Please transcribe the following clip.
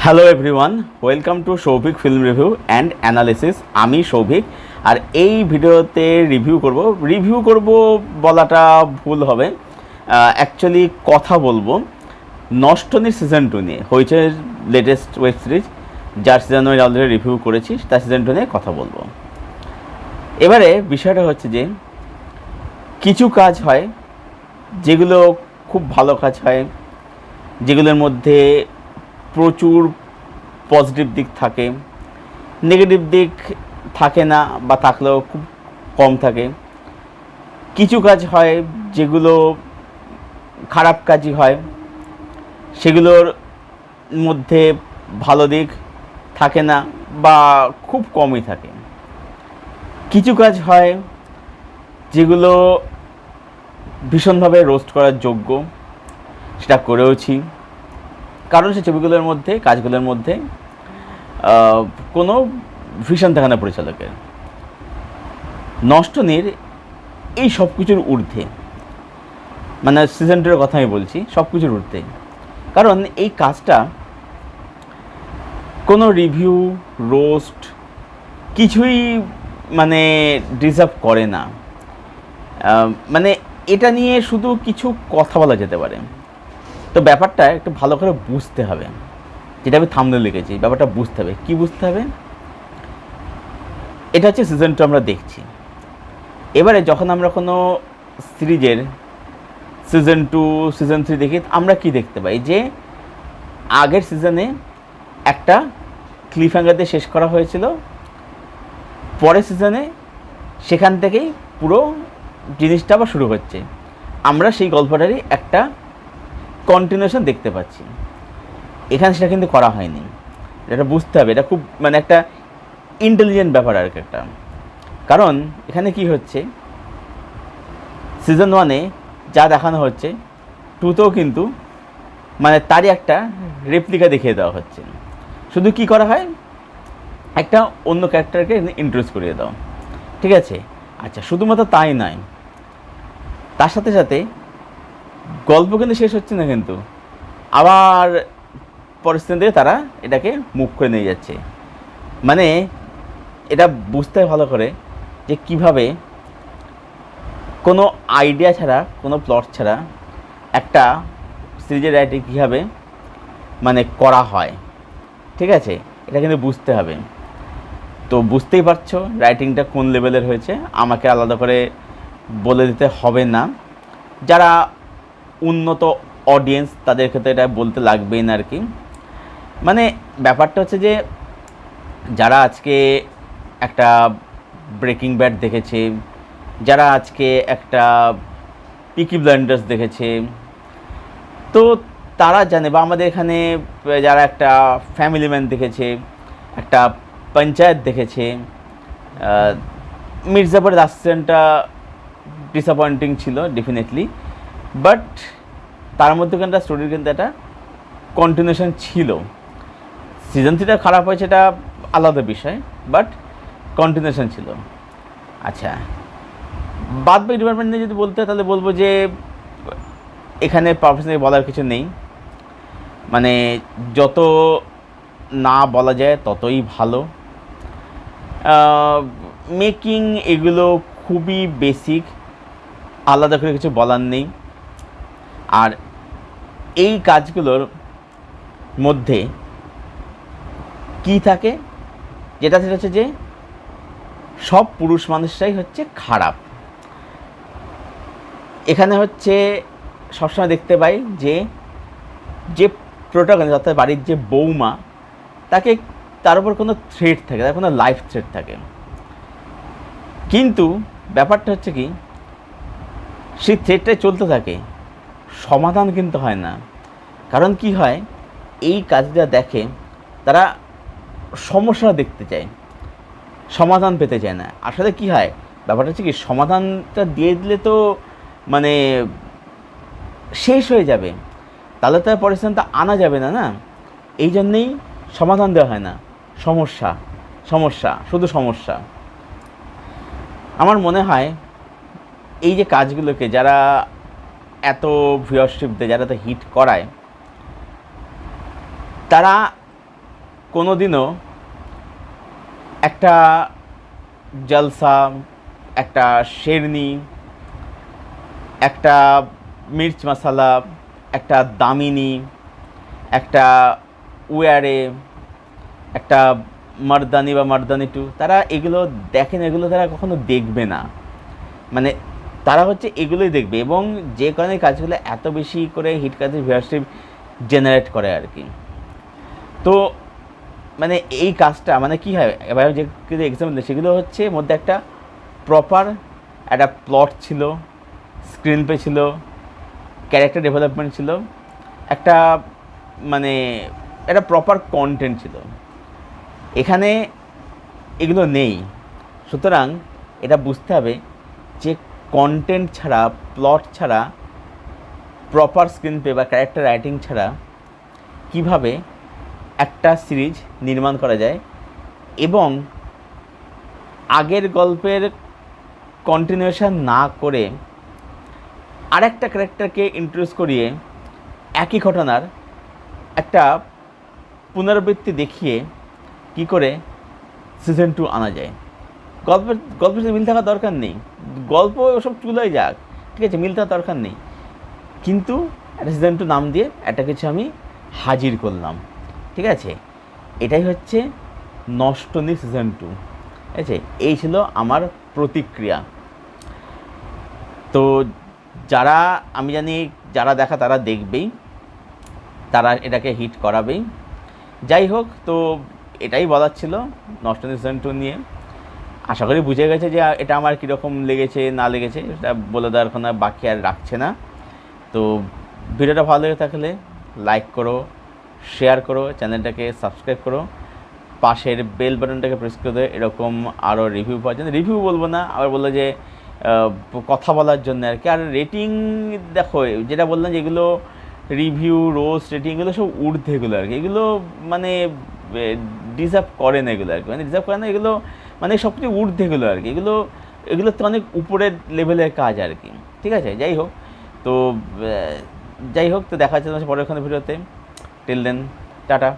Hello everyone, welcome to Souvik film review and analysis. আমি সৌভিক, আর এই ভিডিওতে রিভিউ করব বলাটা ভুল হবে। অ্যাকচুয়ালি কথা বলবো নষ্টনীর সিজন 2 নিয়ে। হয়েছে লেটেস্ট ওয়েব সিরিজ, যার সিজন 1 অলরেডি রিভিউ করেছি, তার সিজন 2 নিয়ে কথা বলবো। এবারে বিষয়টা হচ্ছে যে কিছু কাজ হয় যেগুলো খুব ভালো কাজ হয়, যেগুলোর মধ্যে প্রচুর পজিটিভ দিক থাকে, নেগেটিভ দিক থাকে না বা থাকলেও খুব কম থাকে। কিছু কাজ হয় যেগুলো খারাপ কাজই হয়, সেগুলোর মধ্যে ভালো দিক থাকে না বা খুব কমই থাকে। কিছু কাজ হয় যেগুলো ভীষণভাবে রোস্ট করার যোগ্য, সেটা করেওছি, কারণ সে ছবিগুলোর মধ্যে, কাজগুলোর মধ্যে কোনো ভিশন থাকে না পরিচালকের। নষ্টনীর এই সব কিছুর ঊর্ধ্বে, মানে সিজন 2 এর কথা আমি বলছি, সব কিছুর ঊর্ধ্বে। কারণ এই কাজটা কোনো রিভিউ, রোস্ট কিছুই মানে ডিজার্ভ করে না। মানে এটা নিয়ে শুধু কিছু কথা বলা যেতে পারে। তো ব্যাপারটা একটু ভালো করে বুঝতে হবে, যেটা আমি থাম্বনেলে লিখেছি, ব্যাপারটা বুঝতে হবে। কী বুঝতে হবে? এটা হচ্ছে সিজন 2 আমরা দেখছি। এবারে যখন আমরা কোনো সিরিজের সিজন 2, সিজন 3 দেখি, আমরা কি দেখতে পাই যে আগের সিজনে একটা ক্লিফ হ্যাঙ্গার দিয়ে শেষ করা হয়েছিল, পরের সিজনে সেখান থেকেই পুরো জিনিসটা আবার শুরু হচ্ছে। আমরা সেই গল্পটারই একটা কন্টিনিউশন দেখতে পাচ্ছি। এখানে সেটা কিন্তু করা হয়নি, এটা বুঝতে হবে। এটা খুব মানে একটা ইন্টেলিজেন্ট ব্যাপার আর কি একটা। কারণ এখানে কি হচ্ছে, সিজন 1-এ যা দেখানো হচ্ছে 2-তেও কিন্তু মানে তারই একটা রেপ্লিকা দেখিয়ে দেওয়া হচ্ছে। শুধু কি করা হয়, একটা অন্য ক্যারেক্টারকে ইন্ট্রোডিউস করিয়ে দাও, ঠিক আছে? আচ্ছা, শুধুমাত্র তাই নয়, তার সাথে সাথে গল্প কিন্তু শেষ হচ্ছে না, কিন্তু আবার পরিস্থিতি তারা এটাকে মুভ করে নিয়ে যাচ্ছে। মানে এটা বুঝতে ভালো করে যে কিভাবে কোনো আইডিয়া ছাড়া, কোনো প্লট ছাড়া একটা সিরিজের রাইটিং কীভাবে মানে করা হয়, ঠিক আছে? এটা কিন্তু বুঝতে হবে। তো বুঝতেই পারছো রাইটিংটা কোন লেভেলের হয়েছে, আমাকে আলাদা করে বলে দিতে হবে না। যারা উন্নত অডিয়েন্স তাদের ক্ষেত্রে এটা বলতে লাগবেই না আর কি। মানে ব্যাপারটা হচ্ছে যে যারা আজকে একটা ব্রেকিং ব্যাড দেখেছে, যারা আজকে একটা পিকি ব্লাইন্ডার্স দেখেছে, তো তারা জানে, বা আমাদের এখানে যারা একটা ফ্যামিলি ম্যান দেখেছে, একটা পঞ্চায়েত দেখেছে, মির্জাপুরের আসছেনটা ডিসঅ্যাপয়েন্টিং ছিল ডেফিনেটলি, বাট তার মধ্যে কিন্তু স্টোরির কিন্তু একটা কন্টিনিউশন ছিল। সিজন 3টা খারাপ হয়েছে, এটা আলাদা বিষয়, বাট কন্টিনিউশন ছিল। আচ্ছা, বাদ বাকি ডিপার্টমেন্ট নিয়ে যদি বলতে হয় তাহলে বলবো যে এখানে প্রফেশনালি বলার কিছু নেই। মানে যত না বলা যায় ততই ভালো। মেকিং এগুলো খুবই বেসিক, আলাদা করে কিছু বলার নেই। আর এই কাজগুলোর মধ্যে কি থাকে, যেটা সেটা হচ্ছে যে সব পুরুষ মানুষরাই হচ্ছে খারাপ। এখানে হচ্ছে সবসময় দেখতে পাই যে যে প্রোটাগনিস্ট অর্থাৎ বাড়ির যে বৌমা, তাকে তার উপর কোনো থ্রেট থাকে, তার কোনো লাইফ থ্রেট থাকে। কিন্তু ব্যাপারটা হচ্ছে কি, সেই থ্রেটটাই চলতে থাকে, সমাধান কিন্তু হয় না। কারণ কি হয়, এই কাজটা দেখে তারা সমস্যা দেখতে চায়, সমাধান পেতে চায় না। আসলে কি হয়, ব্যাপারটা হচ্ছে কি, সমাধানটা দিয়ে দিলে তো মানে শেষ হয়ে যাবে, তাহলে তো পরিস্থিতিটা আনা যাবে না, না? এই জন্যেই সমাধান দেওয়া হয় না, সমস্যা সমস্যা শুধু সমস্যা। আমার মনে হয় এই যে কাজগুলোকে যারা এত ভিউয়ারশিপ দেয়, যারা এত হিট করায়, তারা কোনো দিনও একটা জলসা, একটা শেরনি, একটা মির্চ মশালা, একটা দামিনী, একটা ওয়ারে, একটা মারদানি বা মারদানি টু, তারা এগুলো দেখেন, এগুলো তারা কখনো দেখবে না। মানে তারা হচ্ছে এগুলোই দেখবে, এবং যে কারণে কাজগুলো এত বেশি করে হিট কাজের ভিউয়ারশিপ জেনারেট করে আর কি। তো মানে এই কাজটা মানে কী হয়, এবার যে এক্সাম্পল সেগুলো হচ্ছে মধ্যে একটা প্রপার একটা প্লট ছিল, স্ক্রিন প্লে ছিল, ক্যারেক্টার ডেভেলপমেন্ট ছিল, একটা মানে একটা প্রপার কন্টেন্ট ছিল। এখানে এগুলো নেই। সুতরাং এটা বুঝতে হবে যে কন্টেন্ট ছাড়া, প্লট ছাড়া, প্রপার স্ক্রিন প্লে বা ক্যারেক্টার রাইটিং ছাড়া কিভাবে একটা সিরিজ নির্মাণ করা যায়, এবং আগের গল্পের কন্টিনিউশন না করে আরেকটা ক্যারেক্টারকে ইন্ট্রোডিউস করিয়ে একই ঘটনার একটা পুনরাবৃত্তি দেখিয়ে কি করে সিজন 2 আনা যায়। গল্পের সাথে মিল থাকার দরকার নেই, গল্প ওসব চুলোয় যাক, ঠিক আছে, মিল থাকার দরকার নেই, কিন্তু একটা সিজন 2 নাম দিয়ে একটা কিছু আমি হাজির করলাম, ঠিক আছে। এটাই হচ্ছে নষ্টনী সিজন 2, ঠিক আছে। এই ছিল আমার প্রতিক্রিয়া। তো যারা, আমি জানি যারা দেখা তারা দেখবেই, তারা এটাকে হিট করাবেই। যাই হোক, তো এটাই বলার ছিল নষ্টনী সিজন 2 নিয়ে। আশা করি বুঝে গেছে যে এটা আমার কীরকম লেগেছে না লেগেছে, এটা বলে দেওয়ার কোনো বাকি আর রাখছে না। তো ভিডিওটা ভালো লেগে থাকলে লাইক করো, শেয়ার করো, চ্যানেলটাকে সাবস্ক্রাইব করো, পাশের বেল বাটনটাকে প্রেস করে দেয় এরকম আরও রিভিউ পাওয়ার জন্য। রিভিউ বলবো না, আবার বললো যে কথা বলার জন্য আর কি। আর রেটিং দেখো, যেটা বললাম যে এগুলো রিভিউ, রোস্ট, রেটিং, এগুলো সব ঊর্ধ্বে এগুলো আর কি। এগুলো মানে ডিজার্ভ করে না এগুলো আর কি, মানে ডিজার্ভ করে না এগুলো, মানে সব কিছু ঊর্ধ্বে এগুলো আর কি। এগুলো তো অনেক উপরের লেভেলের কাজ আর কি, ঠিক আছে। যাই হোক, তো দেখা যাচ্ছে পরের ভিডিওতে। Till then, tata.